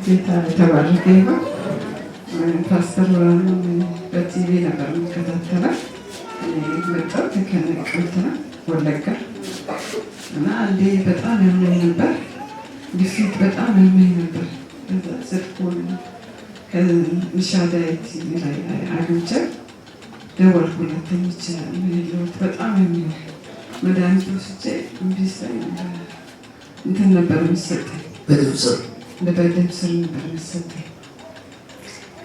ጌታ የተባረከ ይሁን። ፓስተር ብርሃኑ በቲቪ ነበር የሚከታተለው። መጣሁ ከነቀምት ወለጋ እና አንዴ በጣም ያመኝ ነበር፣ ግፊት በጣም ያመኝ ነበር። ከዛ ስልኩን ከንሻዳይ ቲቪ ላይ አግኝቼ ደወልኩለት። ተኝቼ ያለሁት በጣም ያመኝ መድኃኒት ወስጄ እምቢ ስለኝ እንትን ነበር የሚሰጠኝ በደም ስር ነበር የሚሰጠኝ።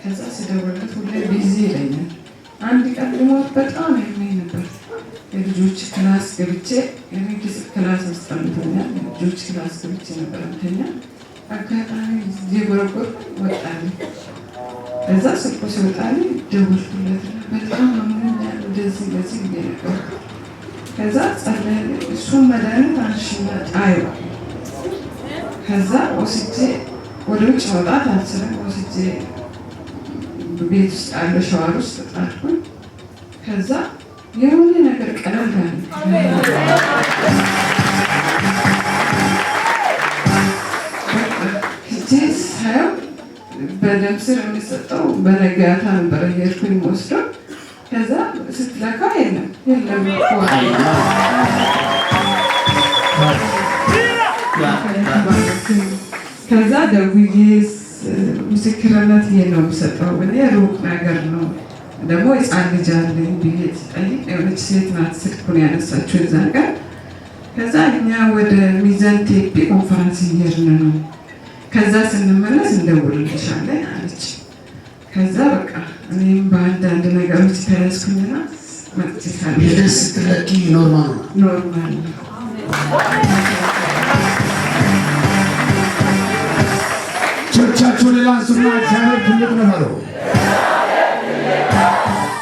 ከዛ ስደውልለት ሁሌ ቢዚ ይለኛል። አንድ ቀን ልሞት በጣም ያመኝ ነበር። የልጆች ክላስ ገብቼ የመንግስት ክላስ አስጠልቶኛል። የልጆች ክላስ ገብቼ ነበር እንተኛ። አጋጣሚ እየጎረጎርኩ ወጣልኝ። ከዛ ስልኩ ሲወጣልኝ ደወልኩለት። በጣም አሞኛል እንደዚህ እንደዚህ ብዬ ነበር። ከዛ ጸለየልኝ። እሱን መድኃኒት አንሺና ጣዩ። ከዛ ወስጄ ወደ ውጭ መውጣት አልችልም። ወስጄ ቤት ውስጥ ያለ ሸዋር ውስጥ ጣልኩኝ። ከዛ የሆነ ነገር ቀለል አለ። ሂጄ ሳየው በደም ስር የሚሰጠው በነጋታ ነበር እየሄድኩኝ ወስደው። ከዛ ስትለካ የለም። ከዛ ደውዬ ምስክርነት ይሄ ነው የሚሰጠው። እኔ ሩቅ ነገር ነው ደግሞ ሕፃን ልጅ አለኝ ብዬ ስጠይቅ የሆነች ሴት ናት ስልኩን ያነሳችው የዛን ቀን። ከዛ እኛ ወደ ሚዛን ቴፒ ኮንፈረንስ እየሄድን ነው፣ ከዛ ስንመለስ እንደውልልሻለን አለች። ከዛ በቃ እኔም በአንዳንድ ነገሮች ተያዝኩኝና መጥቻለሁ። የደስ ስትለቂ ኖርማል ነው። ቸርቻችሁ ሌላ አንሱና እግዚአብሔር ትልቅ ነው።